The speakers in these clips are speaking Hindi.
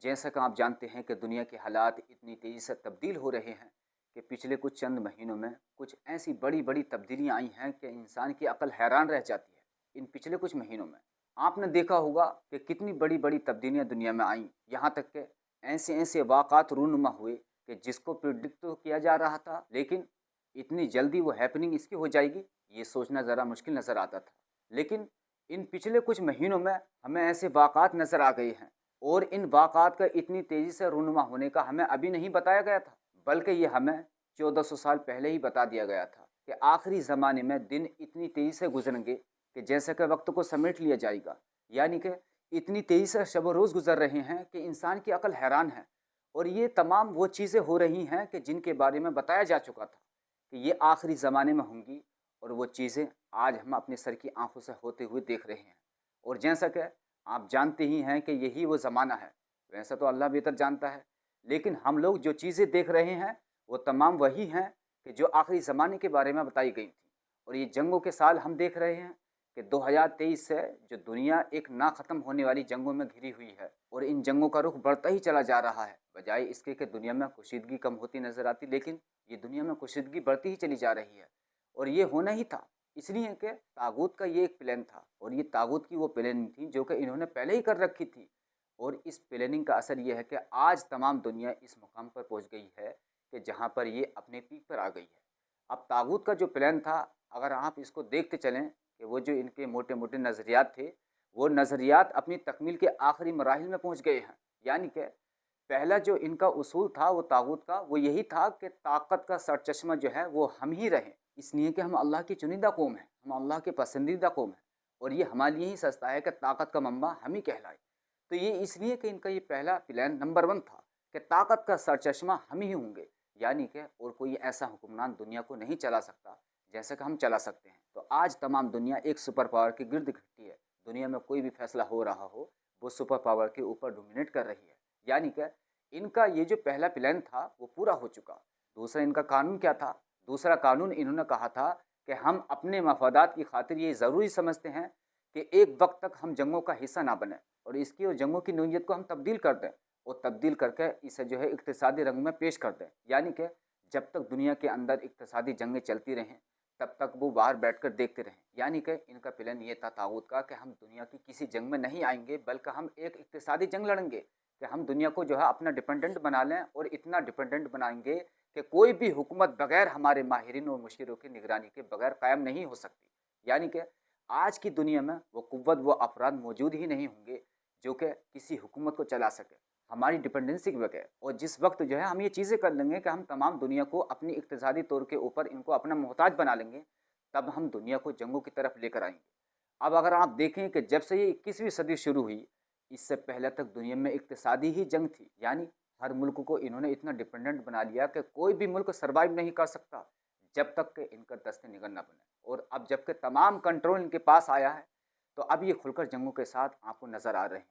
जैसा कि आप जानते हैं कि दुनिया के हालात इतनी तेज़ी से तब्दील हो रहे हैं कि पिछले कुछ चंद महीनों में कुछ ऐसी बड़ी-बड़ी तब्दीलियाँ आई हैं कि इंसान की अकल हैरान रह जाती है। इन पिछले कुछ महीनों में आपने देखा होगा कि कितनी बड़ी-बड़ी तब्दीलियाँ दुनिया में आईं। यहाँ तक कि ऐसे-ऐसे वाक़ात रूनुमा हुए कि जिसको प्रेडिक्ट तो किया जा रहा था, लेकिन इतनी जल्दी वो हैपनिंग इसकी हो जाएगी, ये सोचना ज़रा मुश्किल नज़र आता था। लेकिन इन पिछले कुछ महीनों में हमें ऐसे वाक़ात नज़र आ गए हैं और इन वाक़ात का इतनी तेज़ी से रूनुमा होने का हमें अभी नहीं बताया गया था, बल्कि ये हमें 1400 साल पहले ही बता दिया गया था कि आखिरी ज़माने में दिन इतनी तेज़ी से गुजरेंगे कि जैसे कि वक्त को समेट लिया जाएगा। यानी कि इतनी तेज़ी से शब रोज़ गुजर रहे हैं कि इंसान की अकल हैरान है। और ये तमाम वो चीज़ें हो रही हैं कि जिनके बारे में बताया जा चुका था कि ये आखिरी ज़माने में होंगी, और वो चीज़ें आज हम अपने सर की आंखों से होते हुए देख रहे हैं। और जैसा कि आप जानते ही हैं कि यही वो ज़माना है। वैसा तो अल्लाह बेहतर जानता है, लेकिन हम लोग जो चीज़ें देख रहे हैं वो तमाम वही हैं कि जो आखिरी ज़माने के बारे में बताई गई थी। और ये जंगों के साल हम देख रहे हैं कि 2023 से जो दुनिया एक ना ख़त्म होने वाली जंगों में घिरी हुई है, और इन जंगों का रुख बढ़ता ही चला जा रहा है, बजाय इसके कि दुनिया में कुशीदगी कम होती नज़र आती, लेकिन ये दुनिया में कुशीदगी बढ़ती ही चली जा रही है। और ये होना ही था, इसलिए कि तागूत का ये एक प्लान था, और ये तागूत की वो प्लानिंग थी जो कि इन्होंने पहले ही कर रखी थी। और इस प्लानिंग का असर ये है कि आज तमाम दुनिया इस मुकाम पर पहुंच गई है कि जहां पर ये अपने पीक पर आ गई है। अब तागूत का जो प्लान था, अगर आप इसको देखते चलें कि वो जो इनके मोटे मोटे नज़रियात थे, वो नज़रियात अपनी तकमील के आखिरी मराहिल में पहुँच गए हैं। यानी कि पहला जो इनका उसूल था वो तागूत का, वो यही था कि ताकत का सरचश्मा जो है वो हम ही रहें, इसलिए कि हम अल्लाह की चुनिंदा कौम है, हम अल्लाह के पसंदीदा कौम है, और ये हमारे लिए ही सस्ता है कि ताकत का मम्बा हम ही कहलाए। तो ये इसलिए कि इनका ये पहला प्लान नंबर वन था कि ताकत का सरचश्मा हम ही होंगे, यानी कि और कोई ऐसा हुक्मरान दुनिया को नहीं चला सकता जैसे कि हम चला सकते हैं। तो आज तमाम दुनिया एक सुपर पावर के गिर्द इकट्ठी है। दुनिया में कोई भी फैसला हो रहा हो, वो सुपर पावर के ऊपर डोमिनेट कर रही है। यानी कि इनका ये जो पहला प्लान था वो पूरा हो चुका। दूसरा इनका कानून क्या था? दूसरा कानून इन्होंने कहा था कि हम अपने मफादात की खातिर ये ज़रूरी समझते हैं कि एक वक्त तक हम जंगों का हिस्सा ना बने, और इसकी और जंगों की नोयत को हम तब्दील कर दें, और तब्दील करके इसे जो है इक्तिसादी रंग में पेश कर दें। यानी कि जब तक दुनिया के अंदर इक्तिसादी जंगें चलती रहें, तब तक वो बाहर बैठकर देखते रहें। यानी कि इनका प्लान ये था तागूत का कि हम दुनिया की किसी जंग में नहीं आएंगे, बल्कि हम एक इक्तिसादी जंग लड़ेंगे कि हम दुनिया को जो है अपना डिपेंडेंट बना लें, और इतना डिपेंडेंट बनाएंगे कि कोई भी हुकूमत बगैर हमारे माहिरीन और मुशीरों की निगरानी के बगैर कायम नहीं हो सकती। यानी कि आज की दुनिया में वो कुव्वत, वो अफराद मौजूद ही नहीं होंगे जो कि किसी हुकूमत को चला सके हमारी डिपेंडेंसी के बगैर। और जिस वक्त जो है हम ये चीज़ें कर लेंगे कि हम तमाम दुनिया को अपनी इक्तिसादी तौर के ऊपर इनको अपना मोहताज बना लेंगे, तब हम दुनिया को जंगों की तरफ लेकर आएंगे। अब अगर आप देखें कि जब से ये 21वीं सदी शुरू हुई, इससे पहले तक दुनिया में इक्तिसादी ही जंग थी। यानी हर मुल्क को इन्होंने इतना डिपेंडेंट बना लिया कि कोई भी मुल्क सर्वाइव नहीं कर सकता जब तक कि इनका दस्ते निगल ना बने। और अब जबकि तमाम कंट्रोल इनके पास आया है, तो अब ये खुलकर जंगों के साथ आपको नज़र आ रहे हैं।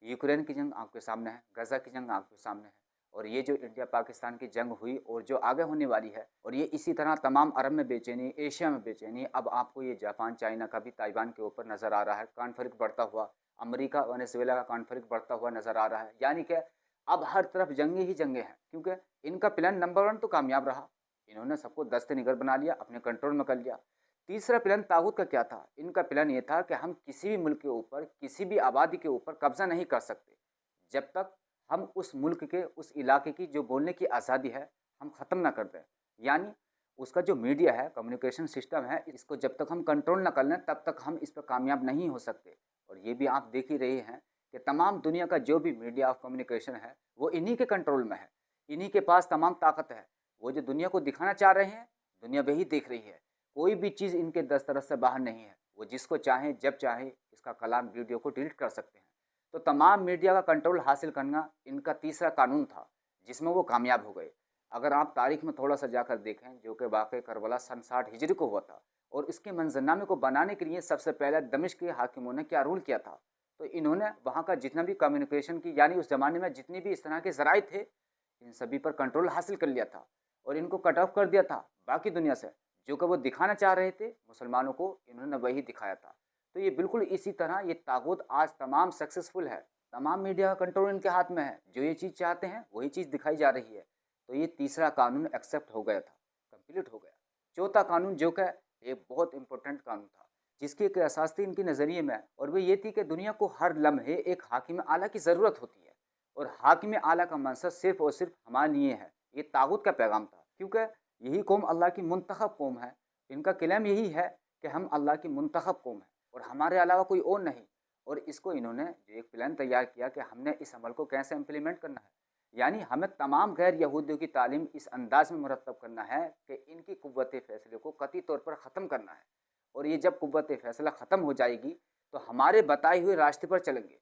यूक्रेन की जंग आपके सामने है, गज़ा की जंग आपके सामने है, और ये जो इंडिया पाकिस्तान की जंग हुई और जो आगे होने वाली है, और ये इसी तरह तमाम अरब में बेचैनी, एशिया में बेचैनी, अब आपको ये जापान चाइना का भी ताइवान के ऊपर नज़र आ रहा है कॉन्फ्लिक्ट बढ़ता हुआ, अमेरिका वेनेजुएला का कॉन्फ्लिक्ट बढ़ता हुआ नज़र आ रहा है। यानी कि अब हर तरफ जंगे ही जंगे हैं, क्योंकि इनका प्लान नंबर वन तो कामयाब रहा, इन्होंने सबको दस्ते निगर बना लिया, अपने कंट्रोल में कर लिया। तीसरा प्लान तागुत का क्या था? इनका प्लान ये था कि हम किसी भी मुल्क के ऊपर, किसी भी आबादी के ऊपर कब्जा नहीं कर सकते जब तक हम उस मुल्क के, उस इलाके की जो बोलने की आज़ादी है हम ख़त्म ना कर दें। यानी उसका जो मीडिया है, कम्युनिकेशन सिस्टम है, इसको जब तक हम कंट्रोल ना कर लें तब तक हम इस पर कामयाब नहीं हो सकते। और ये भी आप देख ही रहे हैं कि तमाम दुनिया का जो भी मीडिया ऑफ कम्युनिकेशन है वो इन्हीं के कंट्रोल में है, इन्हीं के पास तमाम ताकत है। वो जो दुनिया को दिखाना चाह रहे हैं, दुनिया वही देख रही है। कोई भी चीज़ इनके दस्तरस से बाहर नहीं है। वो जिसको चाहें जब चाहें इसका कलाम, वीडियो को डिलीट कर सकते हैं। तो तमाम मीडिया का कंट्रोल हासिल करना इनका तीसरा कानून था, जिसमें वो कामयाब हो गए। अगर आप तारीख में थोड़ा सा जाकर देखें, जो कि वाक़ करबला सन 60 हिजरी को हुआ था, और इसके मंजरनामे को बनाने के लिए सबसे पहले दमिश्क के हाकिमों ने क्या रूल किया था, तो इन्होंने वहाँ का जितना भी कम्युनिकेशन की, यानी उस ज़माने में जितनी भी इस तरह के ज़राए थे, इन सभी पर कंट्रोल हासिल कर लिया था, और इनको कट ऑफ कर दिया था बाकी दुनिया से। जो कि वो दिखाना चाह रहे थे मुसलमानों को, इन्होंने वही दिखाया था। तो ये बिल्कुल इसी तरह ये तागुत आज तमाम सक्सेसफुल है। तमाम मीडिया का कंट्रोल इनके हाथ में है, जो ये चीज़ चाहते हैं वही चीज़ दिखाई जा रही है। तो ये तीसरा कानून एक्सेप्ट हो गया था, कंप्लीट हो गया। चौथा कानून जो कि एक बहुत इंपॉर्टेंट कानून था, जिसकी एक असास थी इनकी नज़रिए में, और वो ये थी कि दुनिया को हर लम्हे एक हाकिम आला की ज़रूरत होती है, और हाकिम आला का मनसब सिर्फ और सिर्फ हमारे लिए है। ये तागुत का पैगाम था, क्योंकि यही कौम अल्लाह की मुंतखब कौम है। इनका क्लेम यही है कि हम अल्लाह की मुंतखब कौम है और हमारे अलावा कोई और नहीं। और इसको इन्होंने जो एक प्लान तैयार किया कि हमने इस अमल को कैसे इम्प्लीमेंट करना है, यानी हमें तमाम गैर यहूदियों की तालीम इस अंदाज में मुरतब करना है कि इनकी कुव्वत फैसले को कतई तौर पर ख़त्म करना है। और ये जब कुव्वत फैसला ख़त्म हो जाएगी तो हमारे बताए हुए रास्ते पर चलेंगे।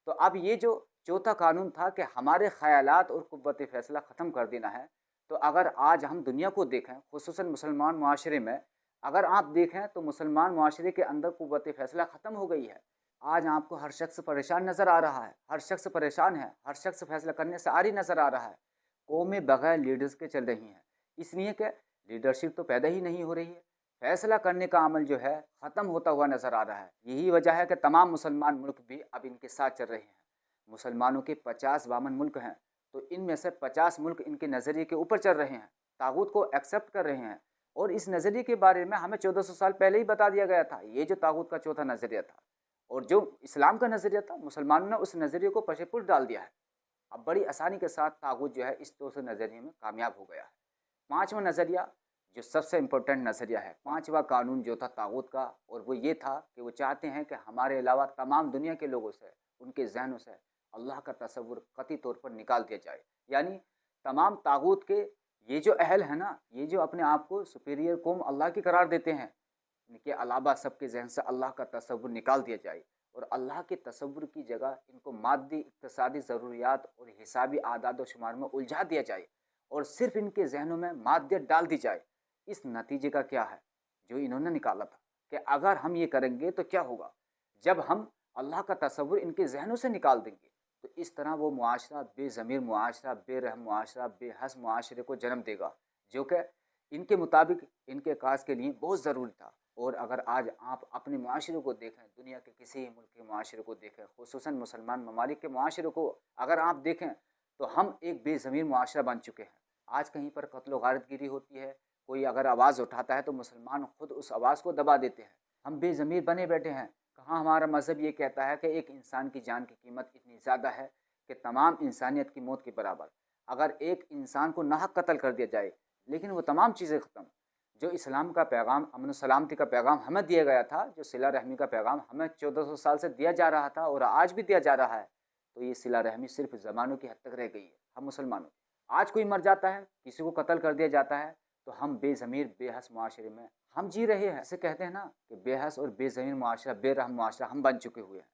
तो अब ये जो चौथा कानून था कि हमारे ख़यालात और कुव्वत फैसला ख़त्म कर देना है। तो अगर आज हम दुनिया को देखें, खुसूसन मुसलमान माशरे में अगर आप देखें तो मुसलमान माशरे के अंदर कुव्वत फैसला ख़त्म हो गई है। आज आपको हर शख्स परेशान नज़र आ रहा है, हर शख्स परेशान है, हर शख्स फैसला करने से आरी नज़र आ रहा है। कौमें बगैर लीडर्स के चल रही हैं, इसलिए कि लीडरशिप तो पैदा ही नहीं हो रही है। फैसला करने का अमल जो है ख़त्म होता हुआ नज़र आ रहा है। यही वजह है कि तमाम मुसलमान मुल्क भी अब इनके साथ चल रहे हैं। मुसलमानों के 50 मुल्क हैं, तो इनमें से 50 मुल्क इनके नज़रिए के ऊपर चल रहे हैं, तागूत को एक्सेप्ट कर रहे हैं। और इस नज़रिए के बारे में हमें 1400 साल पहले ही बता दिया गया था। ये जो तागूत का चौथा नज़रिया था और जो इस्लाम का नज़रिया था, मुसलमानों ने उस नज़रिए को पशेपुर डाल दिया है। अब बड़ी आसानी के साथ तागूत जो है इस चौथे नज़रिए में कामयाब हो गया है। पाँचवा नज़रिया जो सबसे इम्पोर्टेंट नज़रिया है, पाँचवा कानून जो था तागूत का, और वो ये था कि वो चाहते हैं कि हमारे अलावा तमाम दुनिया के लोगों से, उनके जहनों से अल्लाह का तसव्वुर कतई तौर पर निकाल दिया जाए। यानी तमाम तागूत के ये जो अहल है ना, ये जो अपने आप को सुपीरियर कौम अल्लाह की करार देते हैं, इनके अलावा सबके जहन से अल्लाह का तसव्वुर निकाल दिया जाए और अल्लाह के तसव्वुर की जगह इनको मादी इक़्तिसादी ज़रूरियात और हिसाबी आदाद व शुमार में उलझा दिया जाए और सिर्फ इनके जहनों में मादियत डाल दी जाए। इस नतीजे का क्या है जो इन्होंने निकाला था कि अगर हम ये करेंगे तो क्या होगा, जब हम अल्लाह का तसव्वुर इनके जहनों से निकाल देंगे तो इस तरह वो मुआशरा बेज़मीर मुआशरा, बेरहम मुआशरा, बेहस मुआशरे को जन्म देगा, जो कि इनके मुताबिक इनके काज के लिए बहुत ज़रूरी था। और अगर आज आप अपने मुआशरे को देखें, दुनिया के किसी मुल्क के मुआशरे को देखें, खुसूसन मुसलमान ममालिक के मुआशरे को अगर आप देखें, तो हम एक बेज़मीर मुआशरा बन चुके हैं। आज कहीं पर कत्ल व गारतगिरी होती है, कोई अगर आवाज़ उठाता है तो मुसलमान खुद उस आवाज़ को दबा देते हैं। हम बेज़मीर बने बैठे हैं। कहाँ हमारा मज़हब ये कहता है कि एक इंसान की जान की कीमत इतनी ज़्यादा है कि तमाम इंसानियत की मौत के बराबर। अगर एक इंसान को नाहक कत्ल कर दिया जाए, लेकिन वो तमाम चीज़ें ख़त्म। जो इस्लाम का पैगाम, अमन सलामती का पैगाम हमें दिया गया था, जो सिला रहमी का पैगाम हमें 1400 साल से दिया जा रहा था और आज भी दिया जा रहा है, तो ये सिला रहमी सिर्फ ज़मानों की हद तक रह गई है। हम मुसलमानों, आज कोई मर जाता है, किसी को कत्ल कर दिया जाता है, तो हम बेज़मीर बेहस मुआशरे में हम जी रहे हैं। ऐसे कहते हैं ना कि बेहस और बेज़मीर मुआशरा, बेरहम मुआशरा हम बन चुके हुए हैं।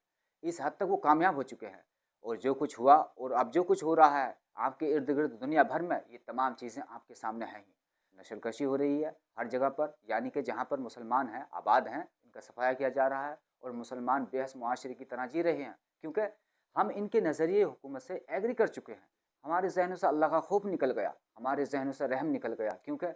इस हद तक वो कामयाब हो चुके हैं। और जो कुछ हुआ और अब जो कुछ हो रहा है आपके इर्द गिर्द दुनिया भर में, ये तमाम चीज़ें आपके सामने हैं ही। नस्लकशी हो रही है हर जगह पर, यानी कि जहाँ पर मुसलमान हैं, आबाद हैं, इनका सफाया किया जा रहा है और मुसलमान बेहस मुआशरे की तरह जी रहे हैं, क्योंकि हम इनके नज़रिए हुकूमत से एग्री कर चुके हैं। हमारे जहनों से अल्लाह का खौफ निकल गया, हमारे जहनों से रहम निकल गया, क्योंकि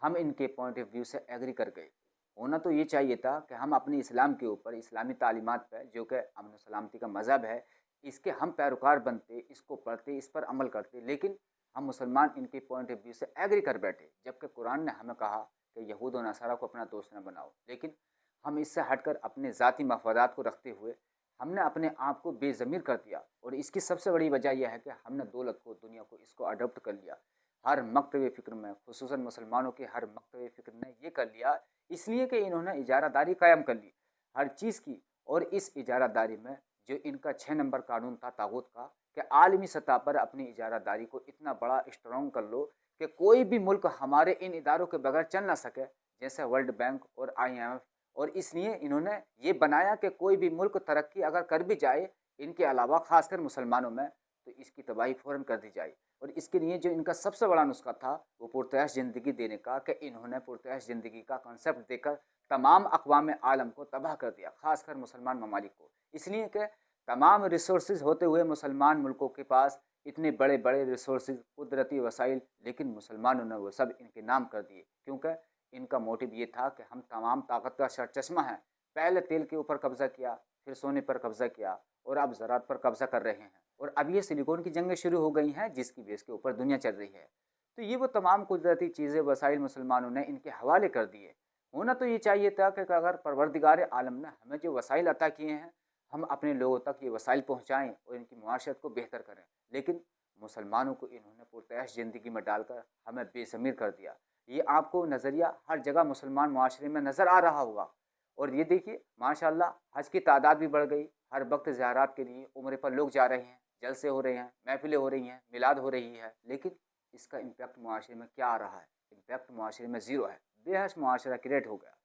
हम इनके पॉइंट ऑफ व्यू से एग्री कर गए। होना तो ये चाहिए था कि हम अपने इस्लाम के ऊपर, इस्लामी तालीमात पर, जो कि अमन सलामती का मज़हब है, इसके हम पैरोकार बनते, इसको पढ़ते, इस पर अमल करते। लेकिन हम मुसलमान इनके पॉइंट ऑफ व्यू से एग्री कर बैठे, जबकि कुरान ने हमें कहा कि यहूद और नसारा को अपना दोस्त न बनाओ। लेकिन हम इससे हटकर अपने ज़ाती मफादात को रखते हुए हमने अपने आप को बेज़मीर कर दिया। और इसकी सबसे बड़ी वजह यह है कि हमने दौलत को, दुनिया को, इसको अडोप्ट कर लिया। हर मकतब फ़िक्र में, खुसूसन मुसलमानों के हर मकतब फ़िक्र ने ये कर लिया, इसलिए कि इन्होंने इजारादारी कायम कर ली हर चीज़ की। और इस इजारादारी में जो इनका 6 नंबर कानून था तागूत का, कि आलमी सतह पर अपनी इजारादारी को इतना बड़ा स्ट्रॉन्ग कर लो कि कोई भी मुल्क हमारे इन इदारों के बगैर चल ना सके, जैसे वर्ल्ड बैंक और IMF। और इसलिए इन्होंने ये बनाया कि कोई भी मुल्क तरक्की अगर कर भी जाए इनके अलावा, ख़ासकर मुसलमानों में, तो इसकी तबाही फ़ौरन कर दी जाए। और इसके लिए जो इनका सबसे बड़ा नुस्खा था वो पुरतैश ज़िंदगी देने का, कि इन्होंने पुरतैश ज़िंदगी का कॉन्सेप्ट देकर तमाम अक़वाम आलम को तबाह कर दिया, ख़ासकर मुसलमान ममालिक को। इसलिए कि तमाम रिसोर्सेज होते हुए मुसलमान मुल्कों के पास इतने बड़े बड़े रिसोर्सेज, कुदरती वसाइल, लेकिन मुसलमानों ने वो सब इनके नाम कर दिए, क्योंकि इनका मोटिव ये था कि हम तमाम ताकत का सरचश्मा हैं। पहले तेल के ऊपर कब्ज़ा किया, फिर सोने पर कब्ज़ा किया और अब ज़राअत पर कब्ज़ा कर रहे हैं। और अब ये सिलिकॉन की जंगें शुरू हो गई हैं जिसकी बेस के ऊपर दुनिया चल रही है। तो ये वो तमाम कुदरती चीज़ें, वसाइल मुसलमानों ने इनके हवाले कर दिए। होना तो ये चाहिए था कि अगर परवरदिगार आलम ने हमें जो वसाइल अता किए हैं, हम अपने लोगों तक ये वसाइल पहुँचाएँ और इनकी मुआशरत को बेहतर करें। लेकिन मुसलमानों को इन्होंने पुरतैश ज़िंदगी में डालकर हमें बेज़मीर कर दिया। ये आपको नज़रिया हर जगह मुसलमान मुआशरे में नज़र आ रहा होगा। और ये देखिए माशाअल्लाह हज की तादाद भी बढ़ गई। हर वक्त ज़ियारत के लिए उम्रे पर लोग जा रहे हैं, जलसे हो रहे हैं, महफ़िलें हो रही हैं, मिलाद हो रही है। लेकिन इसका इम्पैक्ट मुआशरे में क्या आ रहा है? इम्पैक्ट मुआशरे में ज़ीरो है। बेहश मुआशरा क्रिएट हो गया।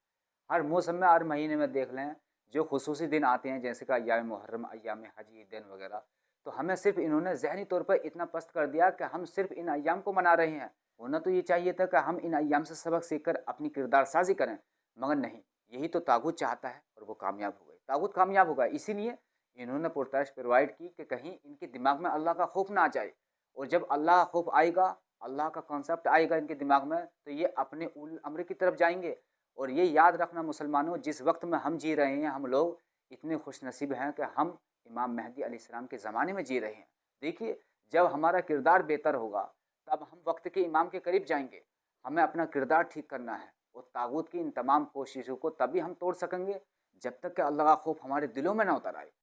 हर मौसम में, हर महीने में देख लें, जो खुसूसी दिन आते हैं जैसे कि अय्याम मुहर्रम, अय्याम हज, ईदैन वगैरह, तो हमें सिर्फ इन्होंने ज़हनी तौर पर इतना पस्त कर दिया कि हम सिर्फ इन अय्याम को मना रहे हैं। होना तो ये चाहिए था कि हम इन अय्याम से सबक सीख कर अपनी किरदार साजी करें, मगर नहीं। यही तो तागूत चाहता है और वो कामयाब हो गई। तागूत कामयाब होगा, इसीलिए इन्होंने पुरताश प्रोवाइड की कि कहीं इनके दिमाग में अल्लाह का खौफ ना आ जाए। और जब अल्लाह का खौफ आएगा, अल्लाह का कॉन्सेप्ट आएगा इनके दिमाग में, तो ये अपने उल अमर की तरफ जाएंगे। और ये याद रखना मुसलमानों, जिस वक्त में हम जी रहे हैं, हम लोग इतने खुश नसीब हैं कि हम इमाम मेहदी अलैहिस्सलाम के ज़माने में जी रहे हैं। देखिए, जब हमारा किरदार बेहतर होगा तब हम वक्त के इमाम के करीब जाएंगे। हमें अपना किरदार ठीक करना है और तागूत की इन तमाम कोशिशों को तभी हम तोड़ सकेंगे जब तक कि अल्लाह का खौफ हमारे दिलों में ना उतर आए।